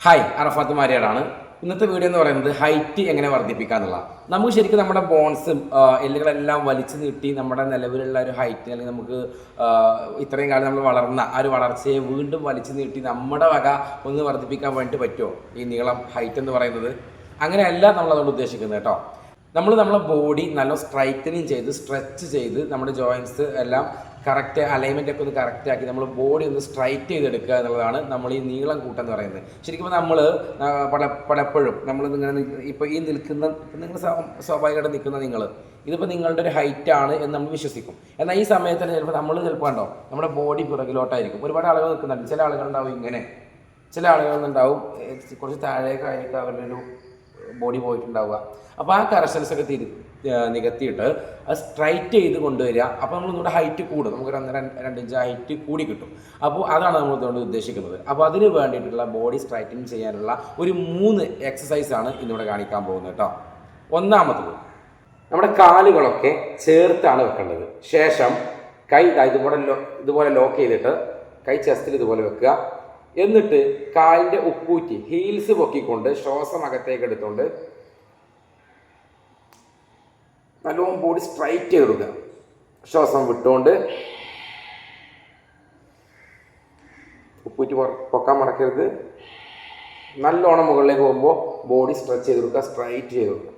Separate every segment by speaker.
Speaker 1: Hi, അറഫാത്ത് മാരിയാടാണ്. ഇന്നത്തെ video എന്ന് പറയുന്നത് ഹൈറ്റ് എങ്ങനെ വർദ്ധിപ്പിക്കുക എന്നുള്ള. നമുക്ക് ശരിക്കും നമ്മുടെ ബോൺസും എല്ലുകളെല്ലാം വലിച്ചു നീട്ടി നമ്മുടെ നിലവിലുള്ള ഒരു ഹൈറ്റ്, അല്ലെങ്കിൽ നമുക്ക് ഇത്രയും കാലം നമ്മൾ വളർന്ന ആ ഒരു വളർച്ചയെ വീണ്ടും വലിച്ചു നീട്ടി നമ്മുടെ വക ഒന്ന് വർദ്ധിപ്പിക്കാൻ വേണ്ടി പറ്റുമോ ഈ നീളം, ഹൈറ്റ് എന്ന് പറയുന്നത്? അങ്ങനെയല്ല നമ്മൾ അതുകൊണ്ട് ഉദ്ദേശിക്കുന്നത് കേട്ടോ. നമ്മളെ ബോഡി നല്ല സ്ട്രൈറ്റനിങ് ചെയ്ത് സ്ട്രെച്ച് ചെയ്ത് നമ്മുടെ ജോയിൻസ് എല്ലാം കറക്റ്റ് അലൈൻമെൻ്റ് ഒക്കെ ഒന്ന് കറക്റ്റാക്കി നമ്മൾ ബോഡി ഒന്ന് സ്ട്രൈറ്റ് ചെയ്തെടുക്കുക എന്നുള്ളതാണ് നമ്മൾ ഈ നീളം കൂട്ടെന്ന് പറയുന്നത്. ശരിക്കും നമ്മൾ പലപ്പോഴും നമ്മൾ ഇങ്ങനെ ഇപ്പോൾ ഈ നിൽക്കുന്ന, നിങ്ങൾ സ്വാഭാവികമായിട്ട് നിൽക്കുന്ന ഇതിപ്പോൾ നിങ്ങളുടെ ഒരു ഹൈറ്റാണ് എന്ന് നമ്മൾ വിശ്വസിക്കും. എന്നാൽ ഈ സമയത്ത് ചിലപ്പോൾ കണ്ടോ നമ്മുടെ ബോഡി പിറകിലോട്ടായിരിക്കും. ഒരുപാട് ആളുകൾ നിൽക്കുന്നുണ്ട്. ചില ആളുകളുണ്ടാവും ഇങ്ങനെ, ചില ആളുകളുണ്ടാവും കുറച്ച് താഴേക്കായിട്ട് അവരുടെ ഒരു ബോഡി പോയിട്ടുണ്ടാവുക. അപ്പോൾ ആ കറക്ഷൻസ് ഒക്കെ നികത്തിയിട്ട് അത് സ്ട്രൈറ്റ് ചെയ്ത് കൊണ്ടുവരിക. അപ്പോൾ നമ്മൾ ഒന്നുകൂടെ ഹൈറ്റ് കൂടും, നമുക്കൊരു 1-2 ഇഞ്ച് ഹൈറ്റ് കൂടി കിട്ടും. അപ്പോൾ അതാണ് നമ്മൾ ഇതുകൊണ്ട് ഉദ്ദേശിക്കുന്നത്. അപ്പോൾ അതിന് വേണ്ടിയിട്ടുള്ള ബോഡി സ്ട്രൈറ്റനിങ് ചെയ്യാനുള്ള ഒരു 3 എക്സസൈസാണ് ഇന്നിവിടെ കാണിക്കാൻ പോകുന്നത് കേട്ടോ. ഒന്നാമത്തത്, നമ്മുടെ കാലുകളൊക്കെ ചേർത്താണ് വെക്കേണ്ടത്. ശേഷം കൈ ഇതുപോലെ ലോക്ക് ചെയ്തിട്ട് കൈ ചെസ്റ്റിൽ ഇതുപോലെ വെക്കുക. എന്നിട്ട് കാലിൻ്റെ ഉപ്പൂറ്റി ഹീൽസ് പൊക്കിക്കൊണ്ട് ശ്വാസം അകത്തേക്ക് എടുത്തുകൊണ്ട് നല്ലോണം ബോഡി സ്ട്രൈറ്റ് ചെയ്ത് കൊടുക്കുക. ശ്വാസം വിട്ടുകൊണ്ട് ഉപ്പൂറ്റി പൊക്കാൻ മടക്കരുത്. നല്ലോണം മുകളിലേക്ക് പോകുമ്പോൾ ബോഡി സ്ട്രെച്ച് ചെയ്ത് കൊടുക്കുക, സ്ട്രൈറ്റ് ചെയ്ത് കൊടുക്കുക.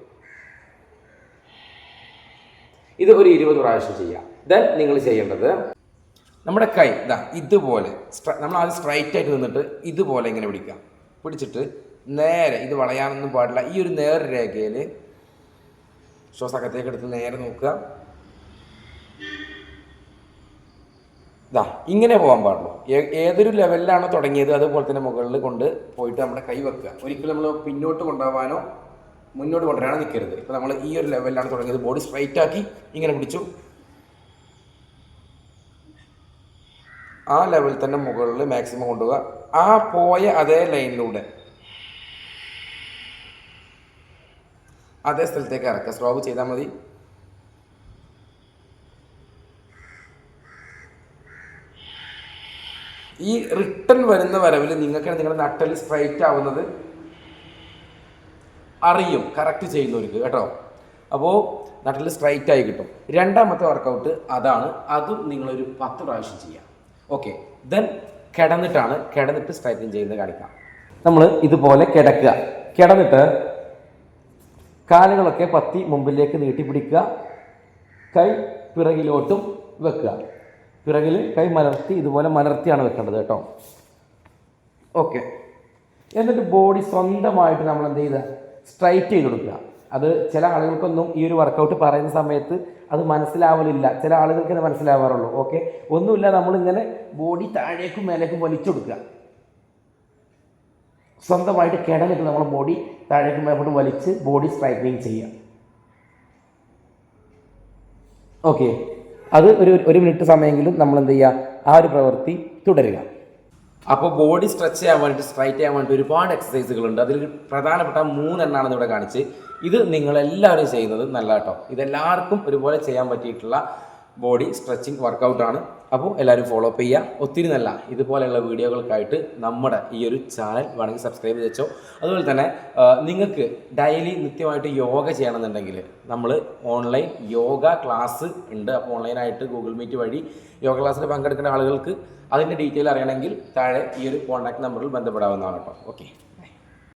Speaker 1: ഇത് ഒരു 20 പ്രാവശ്യം ചെയ്യാം. ദെൻ നിങ്ങൾ ചെയ്യേണ്ടത്, നമ്മുടെ കൈ ഇതുപോലെ നമ്മൾ ആദ്യം സ്ട്രൈറ്റ് ആയിട്ട് നിന്നിട്ട് ഇതുപോലെ ഇങ്ങനെ പിടിക്കുക. പിടിച്ചിട്ട് നേരെ, ഇത് വളയാനൊന്നും പാടില്ല, ഈ ഒരു നേർരേഖയിൽ ശ്വാസകത്തേക്ക് എടുത്ത് നേരെ നോക്കുക. ഇങ്ങനെ പോകാൻ പാടുള്ളൂ. ഏതൊരു ലെവലിലാണോ തുടങ്ങിയത് അതുപോലെ തന്നെ മുകളിൽ കൊണ്ട് പോയിട്ട് നമ്മുടെ കൈ വെക്കുക. ഒരിക്കലും നമ്മൾ പിന്നോട്ട് കൊണ്ടുപോകാനോ മുന്നോട്ട് കൊണ്ടുവരാനോ നിൽക്കരുത്. ഇപ്പോൾ നമ്മൾ ഈ ഒരു ലെവലിലാണ് തുടങ്ങിയത്, ബോഡി സ്ട്രൈറ്റ് ആക്കി ഇങ്ങനെ പിടിച്ചു. ആ ലെവലിൽ തന്നെ മുകളിൽ മാക്സിമം കൊണ്ടുപോകുക. ആ പോയ അതേ ലൈനിലൂടെ അതേ സ്ഥലത്തേക്ക് ഇറക്കുക. സ്ലോവ് ചെയ്താൽ മതി. ഈ റിട്ടേൺ വരുന്ന വരവിൽ നിങ്ങളുടെ നട്ടൽ സ്ട്രൈറ്റ് ആവുന്നത് അറിയും, കറക്റ്റ് ചെയ്യുന്നവർക്ക് കേട്ടോ. അപ്പോൾ നട്ടൽ സ്ട്രൈറ്റ് ആയി കിട്ടും. രണ്ടാമത്തെ വർക്കൗട്ട് അതാണ്. അതും നിങ്ങളൊരു 10 പ്രാവശ്യം ചെയ്യാം. ഓക്കെ, ദെൻ കിടന്നിട്ട് സ്ട്രൈറ്റനിങ് ചെയ്യുന്നത് കാണിക്കാം. നമ്മൾ ഇതുപോലെ കിടക്കുക. കിടന്നിട്ട് കാലുകളൊക്കെ പത്തി മുമ്പിലേക്ക് നീട്ടിപ്പിടിക്കുക. കൈ പിറകിലോട്ടും വെക്കുക. പിറകിൽ കൈ മലർത്തി, ഇതുപോലെ മലർത്തിയാണ് വെക്കേണ്ടത് കേട്ടോ. ഓക്കെ, എന്നിട്ട് ബോഡി സ്വന്തമായിട്ട് നമ്മൾ എന്ത് ചെയ്യുക, സ്ട്രൈറ്റ് ചെയ്ത് കൊടുക്കുക. അത് ചില ആളുകൾക്കൊന്നും ഈ ഒരു വർക്കൗട്ട് പറയുന്ന സമയത്ത് അത് മനസ്സിലാവലില്ല. ചില ആളുകൾക്ക് അത് മനസ്സിലാവാറുള്ളൂ. ഓക്കെ, ഒന്നുമില്ല, നമ്മളിങ്ങനെ ബോഡി താഴേക്കും മേലേക്കും വലിച്ചെടുക്കുക. സ്വന്തമായിട്ട് കിടന്നിട്ട് നമ്മൾ ബോഡി താഴേക്കും മേലോട്ട് വലിച്ച് ബോഡി സ്ട്രൈറ്റനിങ് ചെയ്യുക. ഓക്കെ, അത് ഒരു മിനിറ്റ് സമയമെങ്കിലും നമ്മൾ എന്ത് ചെയ്യുക, ആ ഒരു പ്രവൃത്തി തുടരുക. അപ്പോൾ ബോഡി സ്ട്രെച്ച് ചെയ്യാൻ വേണ്ടിയിട്ട്, സ്ട്രൈറ്റ് ചെയ്യാൻ വേണ്ടിയിട്ട് ഒരുപാട് എക്സസൈസുകളുണ്ട്. അതിൽ പ്രധാനപ്പെട്ട 3 എണ്ണമാണ് ഇവിടെ കാണിച്ച്. ഇത് നിങ്ങളെല്ലാവരും ചെയ്യുന്നത് നല്ല കേട്ടോ. ഇതെല്ലാവർക്കും ഒരുപോലെ ചെയ്യാൻ പറ്റിയിട്ടുള്ള ബോഡി സ്ട്രെച്ചിങ് വർക്കൗട്ടാണ്. അപ്പോൾ എല്ലാവരും ഫോളോ അപ്പ് ചെയ്യുക. ഒത്തിരി നല്ല ഇതുപോലെയുള്ള വീഡിയോകൾക്കായിട്ട് നമ്മുടെ ഈ ഒരു ചാനൽ വേണമെങ്കിൽ സബ്സ്ക്രൈബ് ചെയ്ത് വെച്ചോ. അതുപോലെ തന്നെ നിങ്ങൾക്ക് ഡെയിലി നിത്യമായിട്ട് യോഗ ചെയ്യണമെന്നുണ്ടെങ്കിൽ നമ്മൾ ഓൺലൈൻ യോഗ ക്ലാസ് ഉണ്ട്. അപ്പോൾ ഓൺലൈനായിട്ട് ഗൂഗിൾ മീറ്റ് വഴി യോഗ ക്ലാസ്സിൽ പങ്കെടുക്കുന്ന ആളുകൾക്ക് അതിൻ്റെ ഡീറ്റെയിൽ അറിയണമെങ്കിൽ താഴെ ഈ ഒരു കോൺടാക്ട് നമ്പറിൽ ബന്ധപ്പെടാവുന്നതാണ് കേട്ടോ. ഓക്കെ.